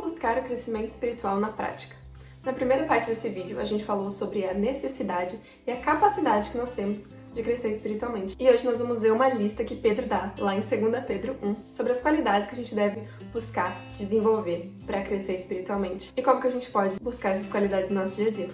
buscar o crescimento espiritual na prática. Na primeira parte desse vídeo, a gente falou sobre a necessidade e a capacidade que nós temos de crescer espiritualmente. E hoje nós vamos ver uma lista que Pedro dá lá em 2 Pedro 1 sobre as qualidades que a gente deve buscar desenvolver para crescer espiritualmente e como que a gente pode buscar essas qualidades no nosso dia a dia.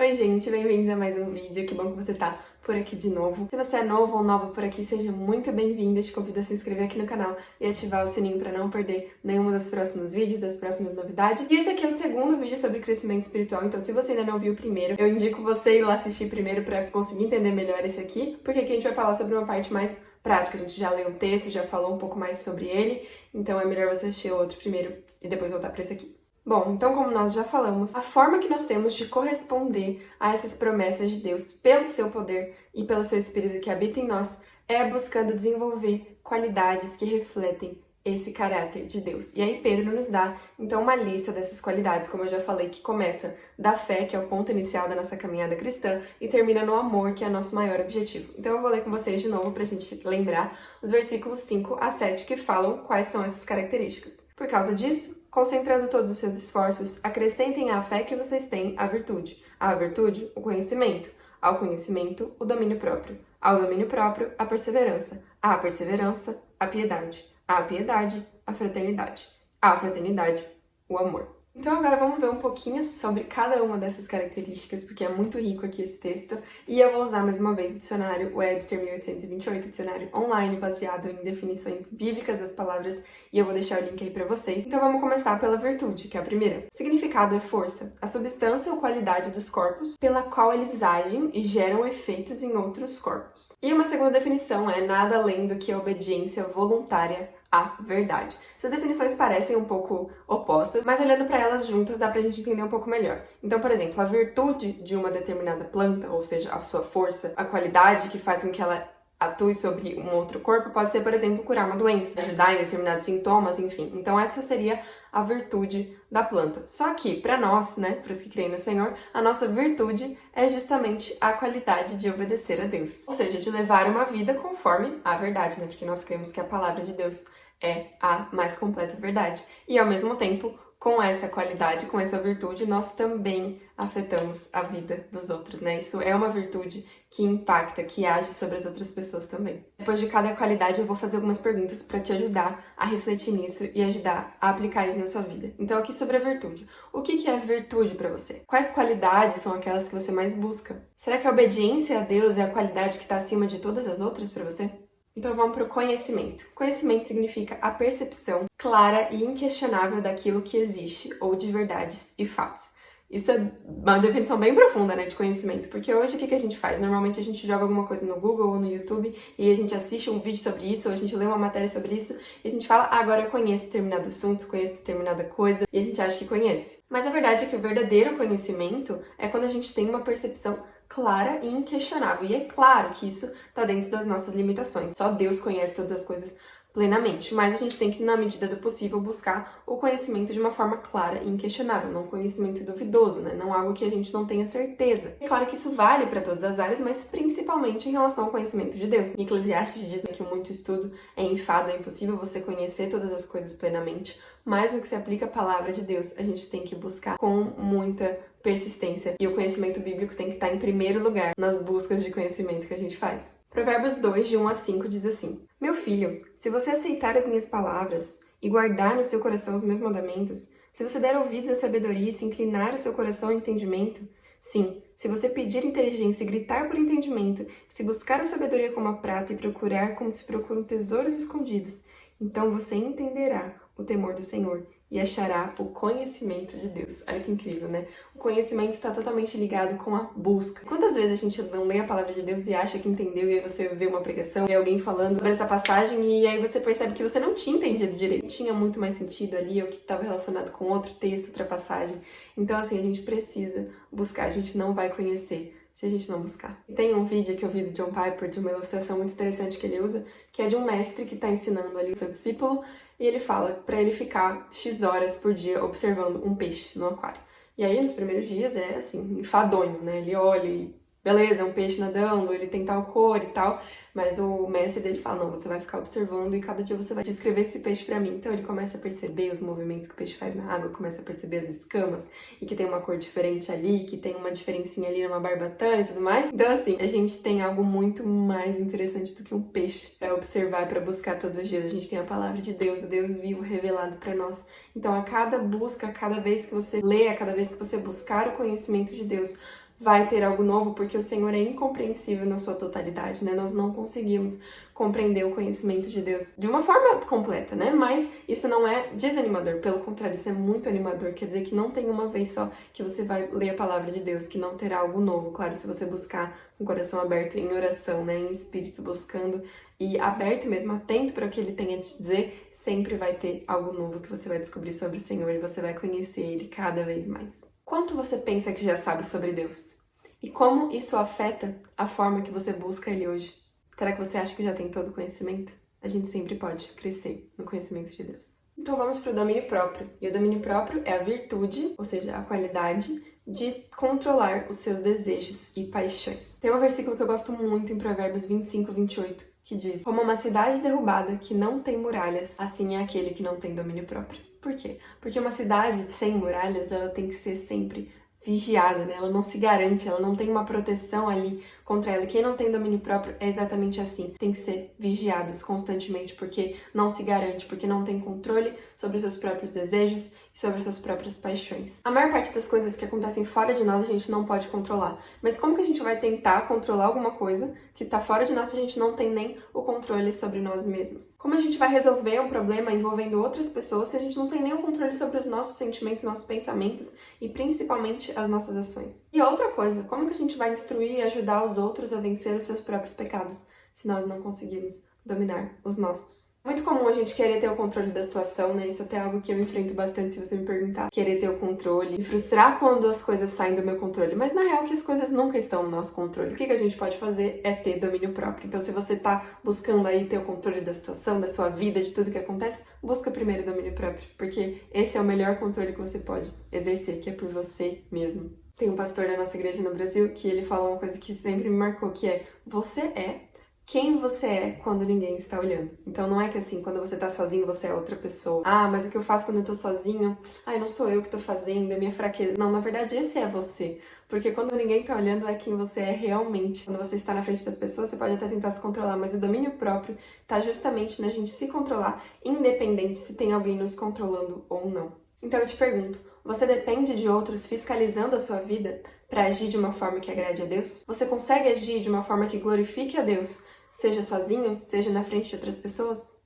Oi gente, bem-vindos a mais um vídeo, que bom que você tá por aqui de novo. Se você é novo ou nova por aqui, seja muito bem-vindo. Eu te convido a se inscrever aqui no canal e ativar o sininho para não perder nenhum dos próximos vídeos, das próximas novidades. E esse aqui é o segundo vídeo sobre crescimento espiritual, então se você ainda não viu o primeiro, eu indico você ir lá assistir primeiro para conseguir entender melhor esse aqui, porque aqui a gente vai falar sobre uma parte mais prática. A gente já leu o texto, já falou um pouco mais sobre ele, então é melhor você assistir o outro primeiro e depois voltar para esse aqui. Bom, então como nós já falamos, a forma que nós temos de corresponder a essas promessas de Deus pelo seu poder e pelo seu Espírito que habita em nós é buscando desenvolver qualidades que refletem esse caráter de Deus. E aí Pedro nos dá, então, uma lista dessas qualidades, como eu já falei, que começa da fé, que é o ponto inicial da nossa caminhada cristã, e termina no amor, que é nosso maior objetivo. Então eu vou ler com vocês de novo pra gente lembrar os versículos 5 a 7 que falam quais são essas características. Por causa disso, concentrando todos os seus esforços, acrescentem à fé que vocês têm a virtude. À virtude, o conhecimento. Ao conhecimento, o domínio próprio. Ao domínio próprio, a perseverança. À perseverança, a piedade. À piedade, a fraternidade. À fraternidade, o amor. Então agora vamos ver um pouquinho sobre cada uma dessas características, porque é muito rico aqui esse texto, e eu vou usar mais uma vez o dicionário Webster 1828, dicionário online baseado em definições bíblicas das palavras, e eu vou deixar o link aí pra vocês. Então vamos começar pela virtude, que é a primeira. O significado é força, a substância ou qualidade dos corpos pela qual eles agem e geram efeitos em outros corpos. E uma segunda definição é nada além do que a obediência voluntária à verdade. Essas definições parecem um pouco opostas, mas olhando para elas juntas dá pra gente entender um pouco melhor. Então, por exemplo, a virtude de uma determinada planta, ou seja, a sua força, a qualidade que faz com que ela atue sobre um outro corpo, pode ser, por exemplo, curar uma doença, ajudar em determinados sintomas, enfim. Então essa seria a virtude da planta. Só que, para nós, né, para os que creem no Senhor, a nossa virtude é justamente a qualidade de obedecer a Deus. Ou seja, de levar uma vida conforme a verdade, né? Porque nós cremos que a palavra de Deus é a mais completa verdade. E ao mesmo tempo, com essa qualidade, com essa virtude, nós também afetamos a vida dos outros, né? Isso é uma virtude que impacta, que age sobre as outras pessoas também. Depois de cada qualidade, eu vou fazer algumas perguntas para te ajudar a refletir nisso e ajudar a aplicar isso na sua vida. Então, aqui sobre a virtude. O que é virtude para você? Quais qualidades são aquelas que você mais busca? Será que a obediência a Deus é a qualidade que está acima de todas as outras para você? Então vamos para o conhecimento. Conhecimento significa a percepção clara e inquestionável daquilo que existe, ou de verdades e fatos. Isso é uma definição bem profunda, né, de conhecimento, porque hoje o que a gente faz? Normalmente a gente joga alguma coisa no Google ou no YouTube e a gente assiste um vídeo sobre isso, ou a gente lê uma matéria sobre isso e a gente fala, agora eu conheço determinado assunto, conheço determinada coisa, e a gente acha que conhece. Mas a verdade é que o verdadeiro conhecimento é quando a gente tem uma percepção clara e inquestionável. E é claro que isso está dentro das nossas limitações. Só Deus conhece todas as coisas plenamente, mas a gente tem que, na medida do possível, buscar o conhecimento de uma forma clara e inquestionável, não um conhecimento duvidoso, né? Não algo que a gente não tenha certeza. É claro que isso vale para todas as áreas, mas principalmente em relação ao conhecimento de Deus. Em Eclesiastes diz que muito estudo é enfado, é impossível você conhecer todas as coisas plenamente, mas no que se aplica à palavra de Deus, a gente tem que buscar com muita persistência. E o conhecimento bíblico tem que estar em primeiro lugar nas buscas de conhecimento que a gente faz. Provérbios 2, de 1 a 5, diz assim: Meu filho, se você aceitar as minhas palavras e guardar no seu coração os meus mandamentos, se você der ouvidos à sabedoria e se inclinar o seu coração ao entendimento, sim, se você pedir inteligência e gritar por entendimento, se buscar a sabedoria como a prata e procurar como se procuram tesouros escondidos, então você entenderá o temor do Senhor e achará o conhecimento de Deus. Olha que incrível, né? O conhecimento está totalmente ligado com a busca. Quantas vezes a gente não lê a palavra de Deus e acha que entendeu, e aí você vê uma pregação, vê alguém falando sobre essa passagem, e aí você percebe que você não tinha entendido direito. Tinha muito mais sentido ali, ou que estava relacionado com outro texto, outra passagem. Então, assim, a gente precisa buscar, a gente não vai conhecer se a gente não buscar. Tem um vídeo que eu vi do John Piper, de uma ilustração muito interessante que ele usa, que é de um mestre que está ensinando ali o seu discípulo, e ele fala para ele ficar X horas por dia observando um peixe no aquário. E aí, nos primeiros dias, é assim, enfadonho, né? Ele olha e beleza, é um peixe nadando, ele tem tal cor e tal, mas o mestre dele fala, não, você vai ficar observando e cada dia você vai descrever esse peixe pra mim. Então ele começa a perceber os movimentos que o peixe faz na água, começa a perceber as escamas e que tem uma cor diferente ali, que tem uma diferencinha ali numa barbatana e tudo mais. Então assim, a gente tem algo muito mais interessante do que um peixe pra observar e pra buscar todos os dias. A gente tem a palavra de Deus, o Deus vivo revelado pra nós. Então a cada busca, a cada vez que você lê, a cada vez que você buscar o conhecimento de Deus, vai ter algo novo, porque o Senhor é incompreensível na sua totalidade, né? Nós não conseguimos compreender o conhecimento de Deus de uma forma completa, né? Mas isso não é desanimador, pelo contrário, isso é muito animador. Quer dizer que não tem uma vez só que você vai ler a palavra de Deus, que não terá algo novo. Claro, se você buscar com o coração aberto em oração, né? Em espírito, buscando e aberto mesmo, atento para o que Ele tem a te dizer, sempre vai ter algo novo que você vai descobrir sobre o Senhor e você vai conhecer Ele cada vez mais. Quanto você pensa que já sabe sobre Deus? E como isso afeta a forma que você busca Ele hoje? Será que você acha que já tem todo o conhecimento? A gente sempre pode crescer no conhecimento de Deus. Então vamos para o domínio próprio. E o domínio próprio é a virtude, ou seja, a qualidade de controlar os seus desejos e paixões. Tem um versículo que eu gosto muito em Provérbios 25, 28, que diz: como uma cidade derrubada que não tem muralhas, assim é aquele que não tem domínio próprio. Por quê? Porque uma cidade sem muralhas, ela tem que ser sempre vigiada, né? Ela não se garante, ela não tem uma proteção ali contra ela. Quem não tem domínio próprio é exatamente assim. Tem que ser vigiados constantemente, porque não se garante, porque não tem controle sobre os seus próprios desejos e sobre as suas próprias paixões. A maior parte das coisas que acontecem fora de nós a gente não pode controlar. Mas como que a gente vai tentar controlar alguma coisa que está fora de nós se a gente não tem nem o controle sobre nós mesmos? Como a gente vai resolver um problema envolvendo outras pessoas se a gente não tem nem o controle sobre os nossos sentimentos, nossos pensamentos e principalmente as nossas ações? E outra coisa, como que a gente vai instruir e ajudar os outros a vencer os seus próprios pecados se nós não conseguimos dominar os nossos? Muito comum a gente querer ter o controle da situação, né? Isso até é algo que eu enfrento bastante se você me perguntar. Querer ter o controle, me frustrar quando as coisas saem do meu controle. Mas na real que as coisas nunca estão no nosso controle. O que a gente pode fazer é ter domínio próprio. Então se você tá buscando aí ter o controle da situação, da sua vida, de tudo que acontece, busca primeiro o domínio próprio. Porque esse é o melhor controle que você pode exercer, que é por você mesmo. Tem um pastor da nossa igreja no Brasil que ele fala uma coisa que sempre me marcou, que é: você é quem você é quando ninguém está olhando. Então não é que assim, quando você tá sozinho, você é outra pessoa. Ah, mas o que eu faço quando eu tô sozinho? Ai, não sou eu que tô fazendo, é minha fraqueza. Não, na verdade esse é você. Porque quando ninguém tá olhando é quem você é realmente. Quando você está na frente das pessoas, você pode até tentar se controlar, mas o domínio próprio tá justamente na gente se controlar, independente se tem alguém nos controlando ou não. Então eu te pergunto, você depende de outros fiscalizando a sua vida para agir de uma forma que agrade a Deus? Você consegue agir de uma forma que glorifique a Deus, seja sozinho, seja na frente de outras pessoas?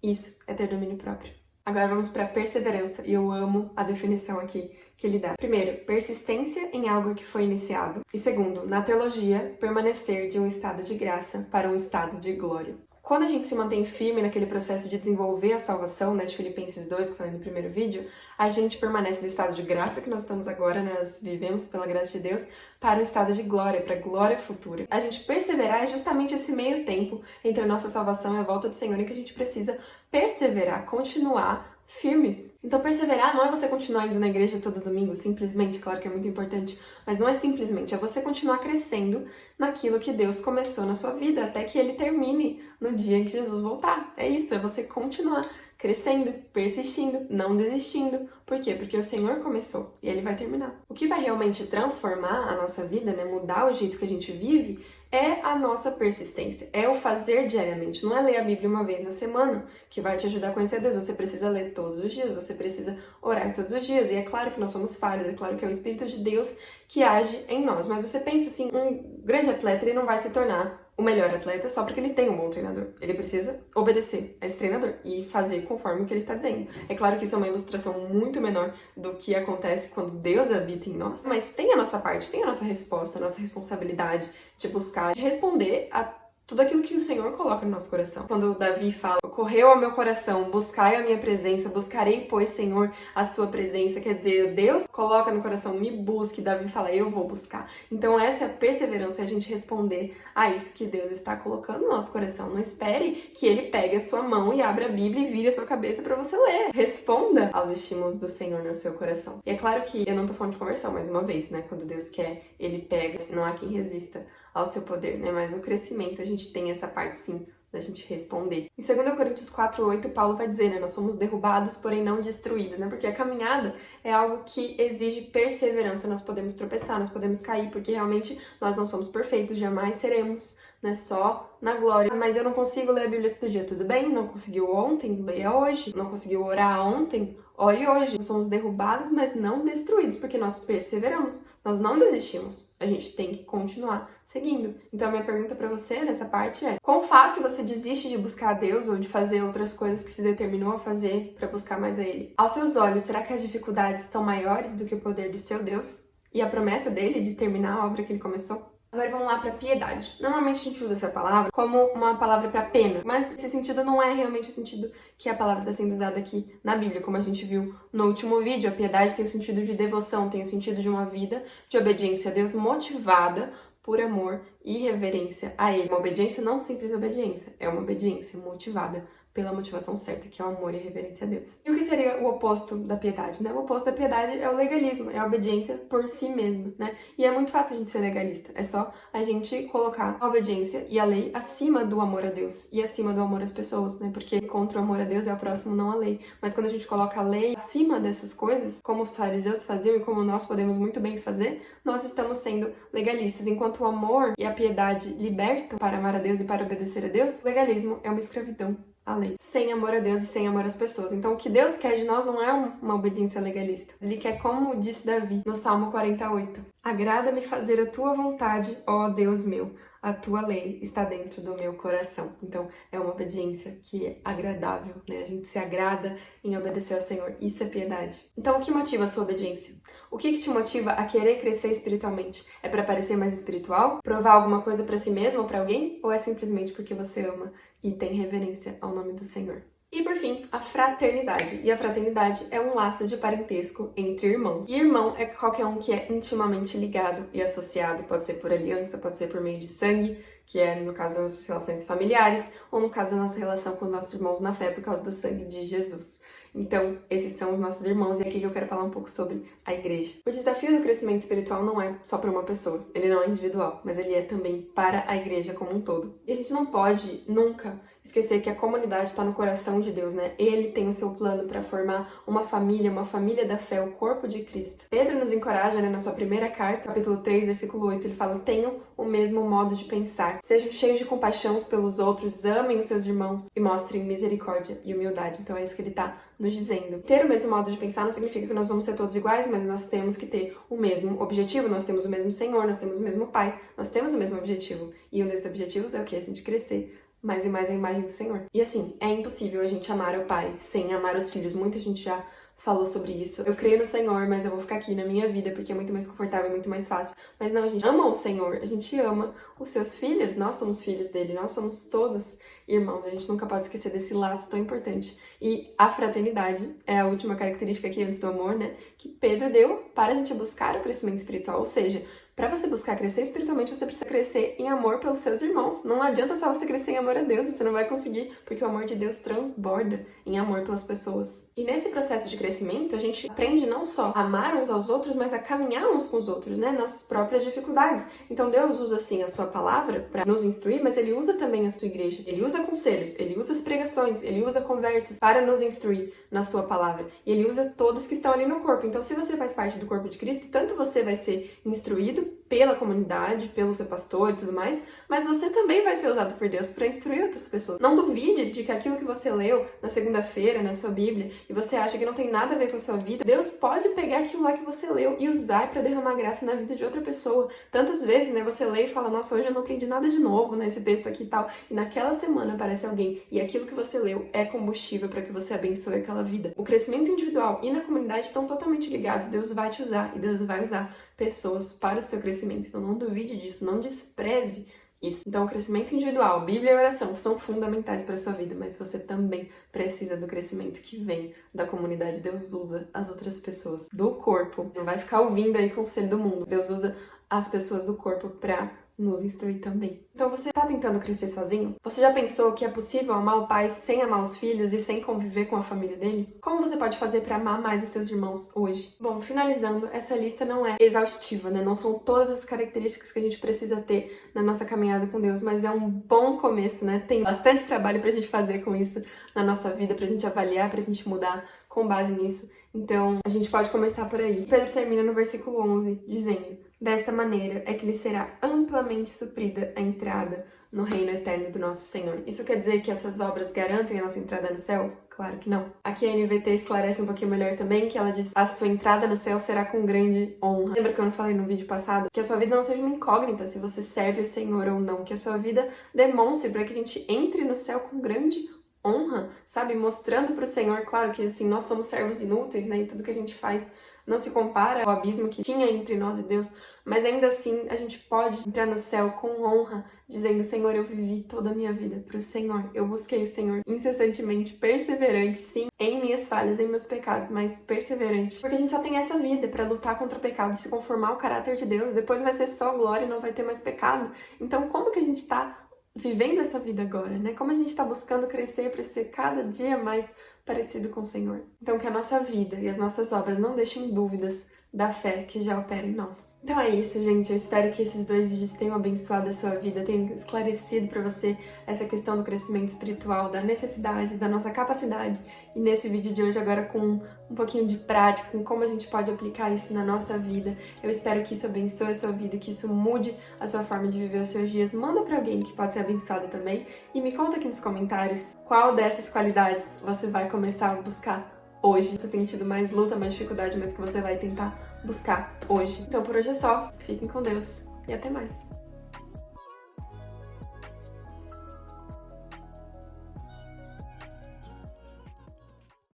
Isso é ter domínio próprio. Agora vamos para perseverança, e eu amo a definição aqui que ele dá. Primeiro, persistência em algo que foi iniciado. E segundo, na teologia, permanecer de um estado de graça para um estado de glória. Quando a gente se mantém firme naquele processo de desenvolver a salvação, né, de Filipenses 2, que eu falei no primeiro vídeo, a gente permanece no estado de graça que nós estamos agora, nós vivemos pela graça de Deus, para o estado de glória, para a glória futura. A gente perseverar é justamente esse meio tempo entre a nossa salvação e a volta do Senhor, em que a gente precisa perseverar, continuar firmes. Então perseverar não é você continuar indo na igreja todo domingo, simplesmente, claro que é muito importante, mas não é simplesmente, é você continuar crescendo naquilo que Deus começou na sua vida, até que Ele termine no dia em que Jesus voltar. É isso, é você continuar crescendo, persistindo, não desistindo. Por quê? Porque o Senhor começou e Ele vai terminar. O que vai realmente transformar a nossa vida, né, mudar o jeito que a gente vive, é a nossa persistência, é o fazer diariamente. Não é ler a Bíblia uma vez na semana que vai te ajudar a conhecer a Deus. Você precisa ler todos os dias, você precisa orar todos os dias. E é claro que nós somos falhos, é claro que é o Espírito de Deus que age em nós. Mas você pensa assim, um grande atleta, ele não vai se tornar o melhor atleta só porque ele tem um bom treinador. Ele precisa obedecer a esse treinador e fazer conforme o que ele está dizendo. É claro que isso é uma ilustração muito menor do que acontece quando Deus habita em nós, mas tem a nossa parte, tem a nossa resposta, a nossa responsabilidade de buscar, de responder a tudo aquilo que o Senhor coloca no nosso coração. Quando Davi fala, correu ao meu coração, buscai a minha presença, buscarei, pois, Senhor, a sua presença. Quer dizer, Deus coloca no coração, me busque. Davi fala, eu vou buscar. Então essa é a perseverança, é a gente responder a isso que Deus está colocando no nosso coração. Não espere que Ele pegue a sua mão e abra a Bíblia e vire a sua cabeça para você ler. Responda aos estímulos do Senhor no seu coração. E é claro que eu não tô falando de conversão, mais uma vez, né? Quando Deus quer, Ele pega. Não há quem resista ao seu poder, né? Mas o crescimento, a gente tem essa parte, sim, da gente responder. Em 2 Coríntios 4:8, Paulo vai dizer, né? Nós somos derrubados, porém não destruídos, né? Porque a caminhada é algo que exige perseverança. Nós podemos tropeçar, nós podemos cair, porque realmente nós não somos perfeitos, jamais seremos, né? Só na glória. Mas eu não consigo ler a Bíblia todo dia, tudo bem? Não conseguiu ontem, leia hoje. Não conseguiu orar ontem, ore hoje. Nós somos derrubados, mas não destruídos, porque nós perseveramos, nós não desistimos. A gente tem que continuar seguindo. Então a minha pergunta para você nessa parte é: quão fácil você desiste de buscar a Deus ou de fazer outras coisas que se determinou a fazer para buscar mais a Ele? Aos seus olhos, será que as dificuldades são maiores do que o poder do seu Deus e a promessa dele de terminar a obra que ele começou? Agora vamos lá para piedade. Normalmente a gente usa essa palavra como uma palavra para pena, mas esse sentido não é realmente o sentido que a palavra está sendo usada aqui na Bíblia, como a gente viu no último vídeo. A piedade tem o sentido de devoção, tem o sentido de uma vida de obediência a Deus motivada por amor e reverência a Ele. Uma obediência não simples obediência, é uma obediência motivada pela motivação certa, que é o amor e a reverência a Deus. E o que seria o oposto da piedade, né? O oposto da piedade é o legalismo, é a obediência por si mesma, né? E é muito fácil a gente ser legalista, é só a gente colocar a obediência e a lei acima do amor a Deus e acima do amor às pessoas, né? Porque contra o amor a Deus é o próximo, não a lei. Mas quando a gente coloca a lei acima dessas coisas, como os fariseus faziam e como nós podemos muito bem fazer, nós estamos sendo legalistas. Enquanto o amor e a piedade libertam para amar a Deus e para obedecer a Deus, o legalismo é uma escravidão a lei, sem amor a Deus e sem amor às pessoas. Então o que Deus quer de nós não é uma obediência legalista. Ele quer, como disse Davi no Salmo 48, agrada-me fazer a tua vontade, ó Deus meu, a tua lei está dentro do meu coração. Então é uma obediência que é agradável, né? A gente se agrada em obedecer ao Senhor. Isso é piedade. Então o que motiva a sua obediência? O que te motiva a querer crescer espiritualmente? É para parecer mais espiritual? Provar alguma coisa para si mesmo ou para alguém? Ou é simplesmente porque você ama e tem reverência ao nome do Senhor? E por fim, a fraternidade. E a fraternidade é um laço de parentesco entre irmãos. E irmão é qualquer um que é intimamente ligado e associado. Pode ser por aliança, pode ser por meio de sangue, que é no caso das nossas relações familiares, ou no caso da nossa relação com os nossos irmãos na fé por causa do sangue de Jesus. Então, esses são os nossos irmãos, e é aqui que eu quero falar um pouco sobre a igreja. O desafio do crescimento espiritual não é só para uma pessoa, ele não é individual, mas ele é também para a igreja como um todo. E a gente não pode nunca esquecer que a comunidade está no coração de Deus, né? Ele tem o seu plano para formar uma família da fé, o corpo de Cristo. Pedro nos encoraja, né, na sua primeira carta, capítulo 3, versículo 8, ele fala: tenham o mesmo modo de pensar, sejam cheios de compaixão pelos outros, amem os seus irmãos e mostrem misericórdia e humildade. Então é isso que ele está nos dizendo. Ter o mesmo modo de pensar não significa que nós vamos ser todos iguais, mas nós temos que ter o mesmo objetivo, nós temos o mesmo Senhor, nós temos o mesmo Pai, nós temos o mesmo objetivo. E um desses objetivos é o que? A gente crescer mais e mais a imagem do Senhor. E assim, é impossível a gente amar o Pai sem amar os filhos. Muita gente já falou sobre isso. Eu creio no Senhor, mas eu vou ficar aqui na minha vida porque é muito mais confortável, muito mais fácil. Mas não, a gente ama o Senhor, a gente ama os seus filhos, nós somos filhos dele, nós somos todos irmãos. A gente nunca pode esquecer desse laço tão importante. E a fraternidade é a última característica aqui antes do amor, né? Que Pedro deu para a gente buscar o crescimento espiritual, ou seja, para você buscar crescer espiritualmente, você precisa crescer em amor pelos seus irmãos. Não adianta só você crescer em amor a Deus, você não vai conseguir, porque o amor de Deus transborda em amor pelas pessoas. E nesse processo de crescimento, a gente aprende não só a amar uns aos outros, mas a caminhar uns com os outros, né? Nas próprias dificuldades. Então Deus usa, sim, a sua palavra para nos instruir, mas Ele usa também a sua igreja. Ele usa conselhos, Ele usa as pregações, Ele usa conversas para nos instruir na sua palavra. E Ele usa todos que estão ali no corpo. Então, se você faz parte do corpo de Cristo, tanto você vai ser instruído pela comunidade, pelo seu pastor e tudo mais, mas você também vai ser usado por Deus para instruir outras pessoas. Não duvide de que aquilo que você leu na segunda-feira, na sua Bíblia, e você acha que não tem nada a ver com a sua vida, Deus pode pegar aquilo lá que você leu e usar para derramar graça na vida de outra pessoa. Tantas vezes, né, você lê e fala: nossa, hoje eu não aprendi nada de novo nesse texto aqui e tal, e naquela semana aparece alguém, e aquilo que você leu é combustível para que você abençoe aquela vida. O crescimento individual e na comunidade estão totalmente ligados. Deus vai te usar, e Deus vai usar pessoas para o seu crescimento. Então não duvide disso, não despreze isso. Então, o crescimento individual, Bíblia e oração são fundamentais para a sua vida, mas você também precisa do crescimento que vem da comunidade. Deus usa as outras pessoas do corpo. Não vai ficar ouvindo aí conselho do mundo. Deus usa as pessoas do corpo para nos instruir também. Então, você tá tentando crescer sozinho? Você já pensou que é possível amar o pai sem amar os filhos e sem conviver com a família dele? Como você pode fazer para amar mais os seus irmãos hoje? Bom, finalizando, essa lista não é exaustiva, né? Não são todas as características que a gente precisa ter na nossa caminhada com Deus, mas é um bom começo, né? Tem bastante trabalho pra gente fazer com isso na nossa vida, pra gente avaliar, pra gente mudar com base nisso. Então, a gente pode começar por aí. Pedro termina no versículo 11, dizendo: desta maneira é que lhe será amplamente suprida a entrada no reino eterno do nosso Senhor. Isso quer dizer que essas obras garantem a nossa entrada no céu? Claro que não. Aqui a NVT esclarece um pouquinho melhor também, que ela diz: a sua entrada no céu será com grande honra. Lembra que eu não falei no vídeo passado? Que a sua vida não seja uma incógnita se você serve o Senhor ou não. Que a sua vida demonstre para que a gente entre no céu com grande honra, sabe? Mostrando para o Senhor, claro que assim, nós somos servos inúteis, né? E tudo que a gente faz não se compara ao abismo que tinha entre nós e Deus, mas ainda assim a gente pode entrar no céu com honra, dizendo: Senhor, eu vivi toda a minha vida para o Senhor, eu busquei o Senhor incessantemente, perseverante, sim, em minhas falhas, em meus pecados, mas perseverante, porque a gente só tem essa vida para lutar contra o pecado, se conformar ao caráter de Deus, depois vai ser só glória e não vai ter mais pecado. Então, como que a gente tá vivendo essa vida agora, né? Como a gente está buscando crescer para ser cada dia mais parecido com o Senhor. Então, que a nossa vida e as nossas obras não deixem dúvidas da fé que já opera em nós. Então é isso, gente. Eu espero que esses 2 vídeos tenham abençoado a sua vida, tenham esclarecido para você essa questão do crescimento espiritual, da necessidade, da nossa capacidade. E nesse vídeo de hoje, agora com um pouquinho de prática, com como a gente pode aplicar isso na nossa vida. Eu espero que isso abençoe a sua vida, que isso mude a sua forma de viver os seus dias. Manda para alguém que pode ser abençoado também. E me conta aqui nos comentários qual dessas qualidades você vai começar a buscar hoje. Você tem tido mais luta, mais dificuldade, mas que você vai tentar buscar hoje. Então por hoje é só. Fiquem com Deus e até mais.